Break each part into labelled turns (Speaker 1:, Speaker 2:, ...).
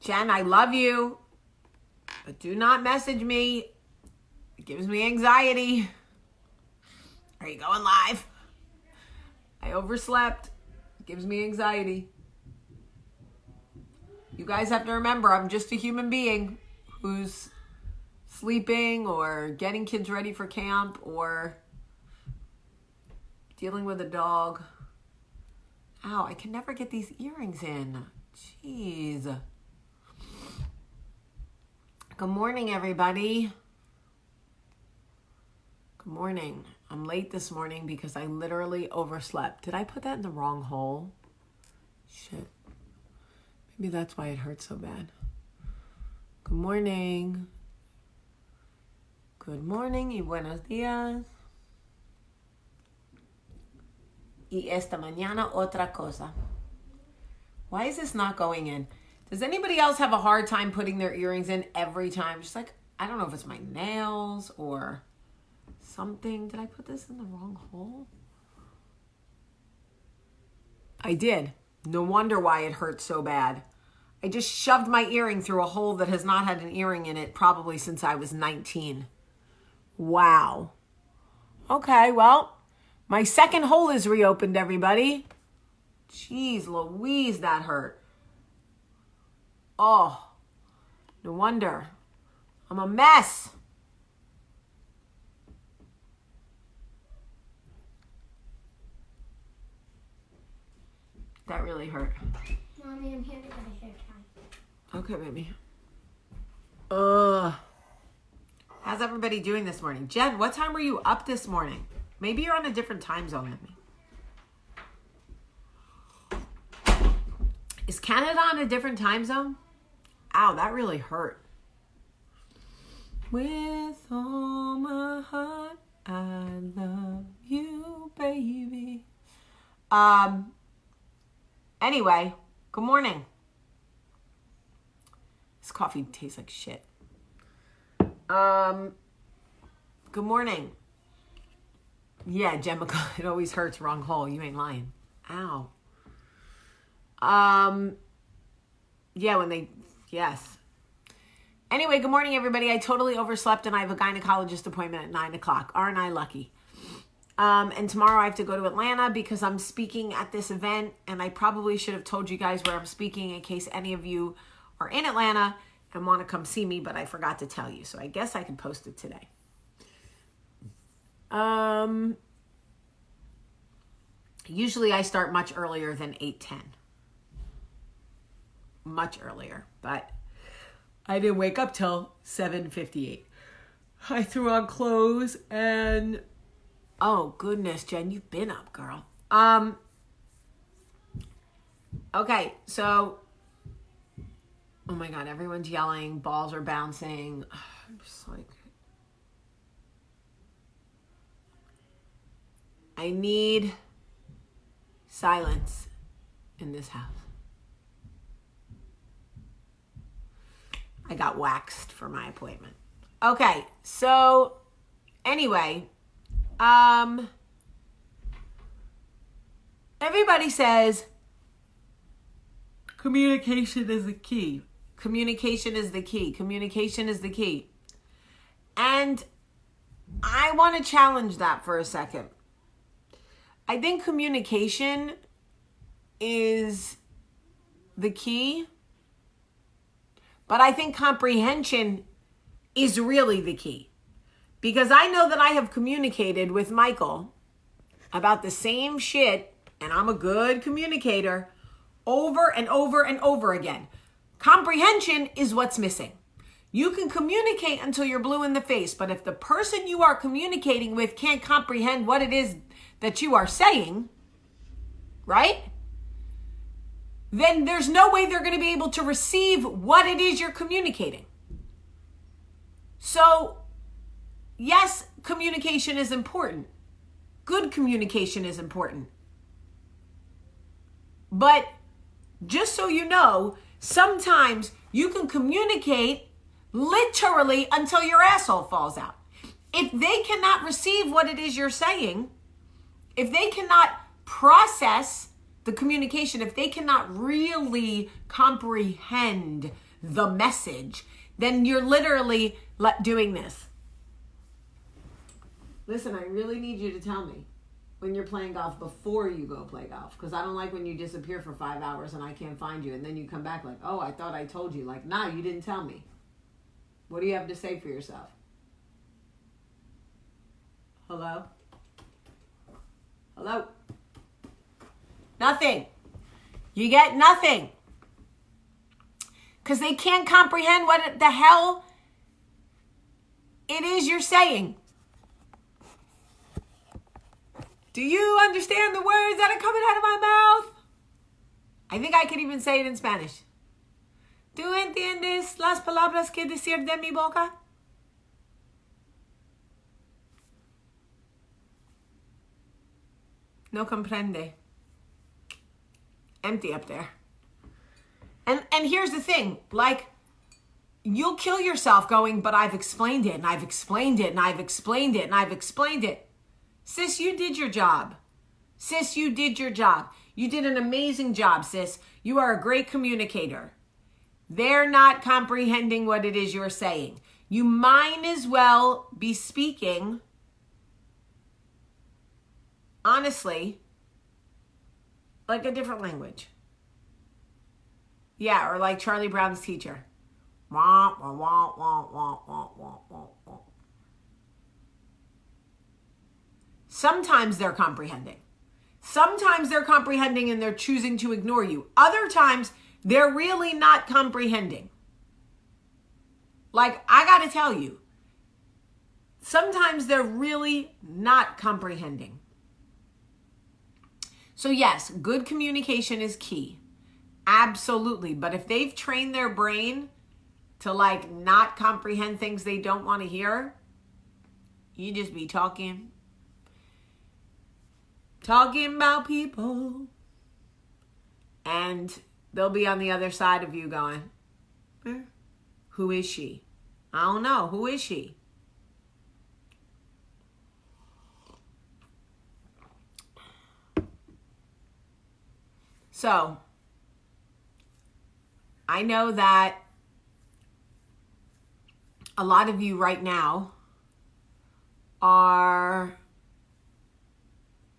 Speaker 1: Jen, I love you, but do not message me. It gives me anxiety. Are you going live? I overslept. It gives me anxiety. You guys have to remember, I'm just a human being who's sleeping or getting kids ready for camp or dealing with a dog. Ow, I can never get these earrings in. Jeez. Good morning, everybody. Good morning. I'm late this morning because I literally overslept. Did I put that in the wrong hole? Shit. Maybe that's why it hurts so bad. Good morning. Good morning y buenos días. Y esta mañana otra cosa. Why is this not going in? Does anybody else have a hard time putting their earrings in every time? Just like, I don't know if it's my nails or something. Did I put this in the wrong hole? I did. No wonder why it hurts so bad. I just shoved my earring through a hole that has not had an earring in it probably since I was 19. Wow. Okay, well, my second hole is reopened, everybody. Jeez Louise, that hurt. Oh, no wonder. I'm a mess. That really hurt.
Speaker 2: Mommy, I'm here to get a haircut.
Speaker 1: Okay, baby. How's everybody doing this morning? Jen, what time were you up this morning? Maybe you're on a different time zone than me. Is Canada on a different time zone? Ow, that really hurt. With all my heart, I love you, baby. Anyway, good morning. This coffee tastes like shit. Good morning. Yeah, Gemma, it always hurts. Wrong hole. You ain't lying. Ow. Yes. Anyway, good morning, everybody. I totally overslept and I have a gynecologist appointment at 9 o'clock. Aren't I lucky? And tomorrow I have to go to Atlanta because I'm speaking at this event, and I probably should have told you guys where I'm speaking in case any of you are in Atlanta and want to come see me, but I forgot to tell you. So I guess I can post it today. Usually I start much earlier than 8:10. Much earlier, but I didn't wake up till 7:58. I threw on clothes and oh goodness, Jen, you've been up, girl. Okay, so oh my God, everyone's yelling, balls are bouncing. I'm just like, I need silence in this house. I got waxed for my appointment. Okay, so anyway, everybody says communication is the key. Communication is the key. Communication is the key. And I want to challenge that for a second. I think communication is the key, but I think comprehension is really the key. Because I know that I have communicated with Michael about the same shit, and I'm a good communicator, over and over and over again. Comprehension is what's missing. You can communicate until you're blue in the face, but if the person you are communicating with can't comprehend what it is that you are saying, right? Then there's no way they're going to be able to receive what it is you're communicating. So, yes, communication is important. Good communication is important. But just so you know, sometimes you can communicate literally until your asshole falls out. If they cannot receive what it is you're saying, if they cannot process the communication, if they cannot really comprehend the message, then you're literally doing this. Listen, I really need you to tell me when you're playing golf before you go play golf, because I don't like when you disappear for 5 hours and I can't find you, and then you come back like, oh, I thought I told you. Like, nah, you didn't tell me. What do you have to say for yourself? Hello? Hello? Nothing. You get nothing. Because they can't comprehend what the hell it is you're saying. Do you understand the words that are coming out of my mouth? I think I could even say it in Spanish. ¿Tú entiendes las palabras que decir de mi boca? No comprende. Empty up there. And here's the thing, like, you'll kill yourself going, but I've explained it, and I've explained it, and I've explained it, and I've explained it. Sis, you did your job. Sis, you did your job. You did an amazing job, sis. You are a great communicator. They're not comprehending what it is you're saying. You might as well be speaking, honestly, like a different language. Yeah, or like Charlie Brown's teacher. Wah, wah, wah, wah, wah, wah, wah, wah, wah. Sometimes they're comprehending. Sometimes they're comprehending and they're choosing to ignore you. Other times, they're really not comprehending. Like, I gotta tell you, sometimes they're really not comprehending. So yes, good communication is key. Absolutely. But if they've trained their brain to like not comprehend things they don't want to hear, you just be talking about people, and they'll be on the other side of you going, who is she? I don't know. Who is she? So, I know that a lot of you right now are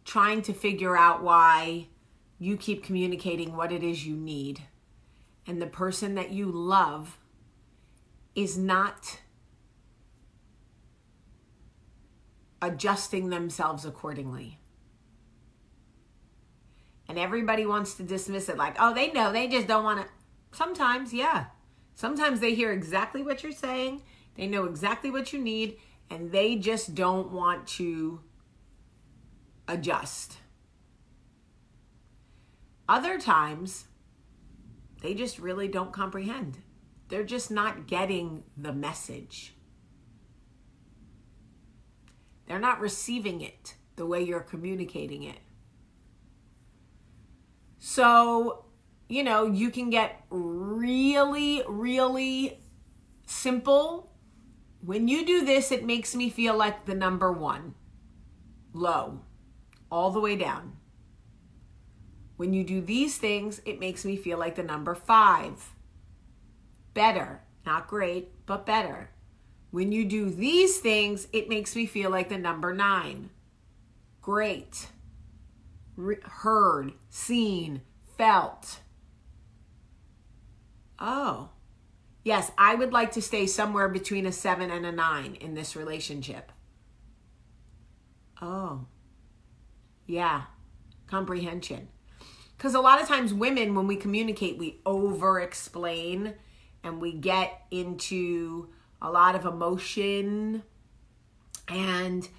Speaker 1: trying to figure out why you keep communicating what it is you need, and the person that you love is not adjusting themselves accordingly. And everybody wants to dismiss it like, oh, they know, they just don't want to. Sometimes, yeah. Sometimes they hear exactly what you're saying. They know exactly what you need, and they just don't want to adjust. Other times, they just really don't comprehend. They're just not getting the message. They're not receiving it the way you're communicating it. So, you know, you can get really, really simple. When you do this, it makes me feel like the number 1. Low. All the way down. When you do these things, it makes me feel like the number 5. Better. Not great, but better. When you do these things, it makes me feel like the number 9. Great. Heard, seen, felt. Oh. Yes, I would like to stay somewhere between a 7 and a 9 in this relationship. Oh. Yeah. Comprehension. Because a lot of times women, when we communicate, we over-explain and we get into a lot of emotion and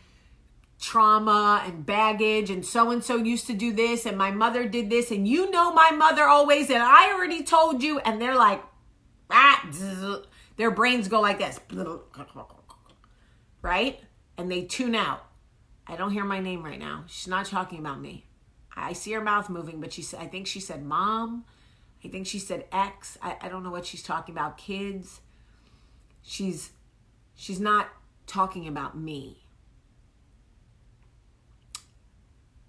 Speaker 1: trauma and baggage, and so used to do this, and my mother did this, and you know my mother always, and I already told you, and they're like, their brains go like this, right? And they tune out. I don't hear my name right now. She's not talking about me. I see her mouth moving, but I think she said mom. I think she said ex. I don't know what she's talking about. Kids. She's not talking about me.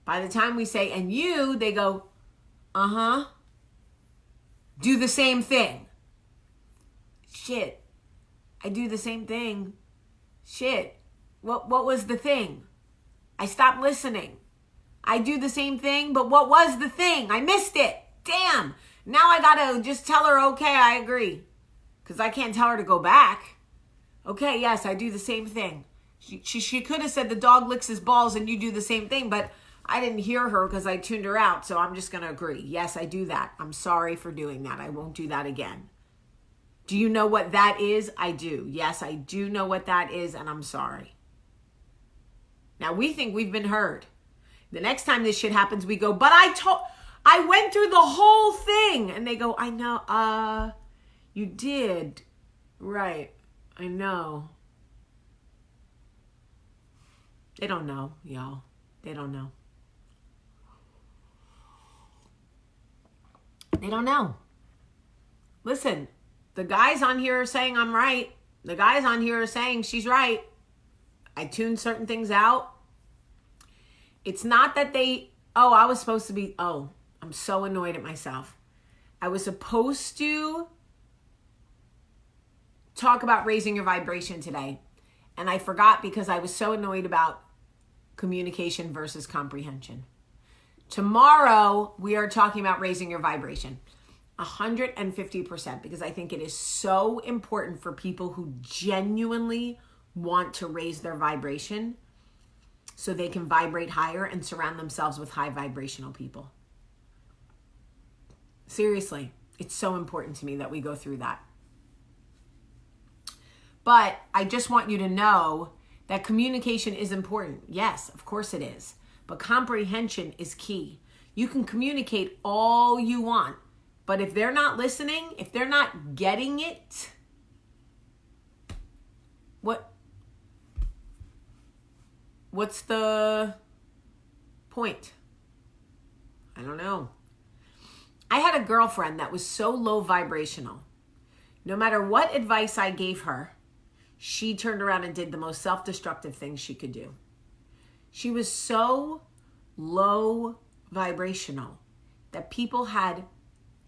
Speaker 1: By the time we say, and you, they go, do the same thing. Shit. I do the same thing. Shit. What was the thing? I stopped listening. I do the same thing, but what was the thing? I missed it. Damn. Now I gotta just tell her, okay, I agree. Because I can't tell her to go back. Okay, yes, I do the same thing. She could have said the dog licks his balls and you do the same thing, but I didn't hear her because I tuned her out, so I'm just going to agree. Yes, I do that. I'm sorry for doing that. I won't do that again. Do you know what that is? I do. Yes, I do know what that is, and I'm sorry. Now, we think we've been heard. The next time this shit happens, we go, but I went through the whole thing. And they go, I know, you did. Right. I know. They don't know, y'all. They don't know. They don't know. Listen, the guys on here are saying I'm right. The guys on here are saying she's right. I tuned certain things out. It's not that I was supposed to be, I'm so annoyed at myself. I was supposed to talk about raising your vibration today. And I forgot because I was so annoyed about communication versus comprehension. Tomorrow, we are talking about raising your vibration. 150%, because I think it is so important for people who genuinely want to raise their vibration so they can vibrate higher and surround themselves with high vibrational people. Seriously, it's so important to me that we go through that. But I just want you to know that communication is important. Yes, of course it is. But comprehension is key. You can communicate all you want, but if they're not listening, if they're not getting it, what's the point? I don't know. I had a girlfriend that was so low vibrational. No matter what advice I gave her, she turned around and did the most self-destructive things she could do. She was so low vibrational that people had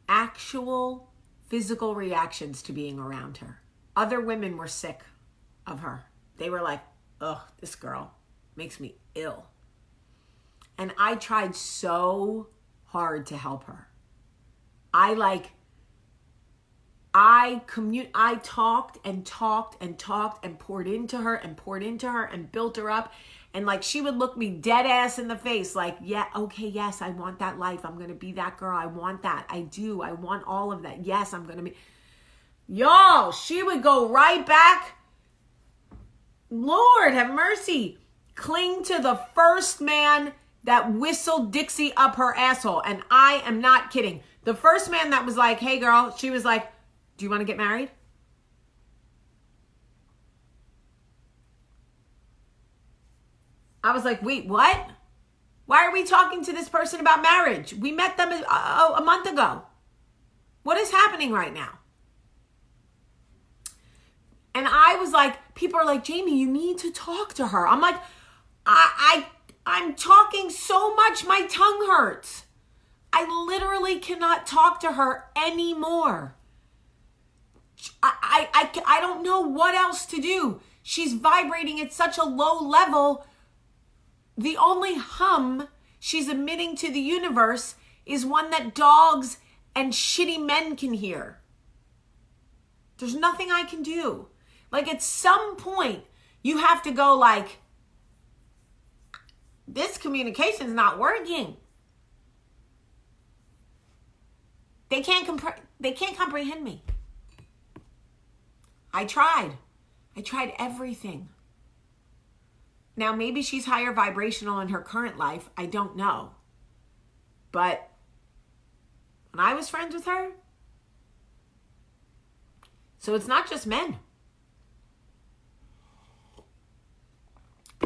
Speaker 1: actual physical reactions to being around her. Other women were sick of her. They were like, ugh, this girl makes me ill. And I tried so hard to help her. I talked and poured into her and built her up. And she would look me dead ass in the face like, yeah, okay, yes, I want that life. I'm going to be that girl. I want that. I do. I want all of that. Yes, I'm going to be. Y'all, she would go right back. Lord have mercy. Cling to the first man that whistled Dixie up her asshole. And I am not kidding. The first man that was like, hey girl, she was like, do you want to get married? I was like, wait, what? Why are we talking to this person about marriage? We met them a month ago. What is happening right now? And I was like, people are like, Jamie, you need to talk to her. I'm like, I'm talking so much, my tongue hurts. I literally cannot talk to her anymore. I don't know what else to do. She's vibrating at such a low level. The only hum she's emitting to the universe is one that dogs and shitty men can hear. There's nothing I can do. At some point, you have to go this communication's not working. They can't comprehend me. I tried everything. Now, maybe she's higher vibrational in her current life. I don't know. But when I was friends with her, so it's not just men.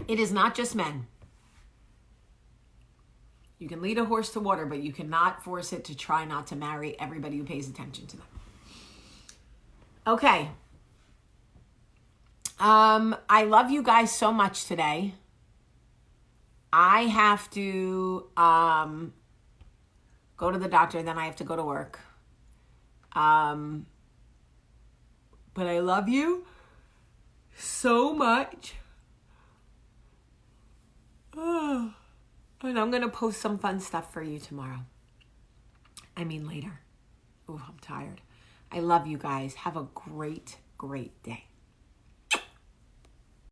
Speaker 1: It is not just men. You can lead a horse to water, but you cannot force it to try not to marry everybody who pays attention to them. Okay. I love you guys so much today. I have to go to the doctor, then I have to go to work. But I love you so much. Oh. And I'm going to post some fun stuff for you tomorrow. I mean later. Oh, I'm tired. I love you guys. Have a great, great day.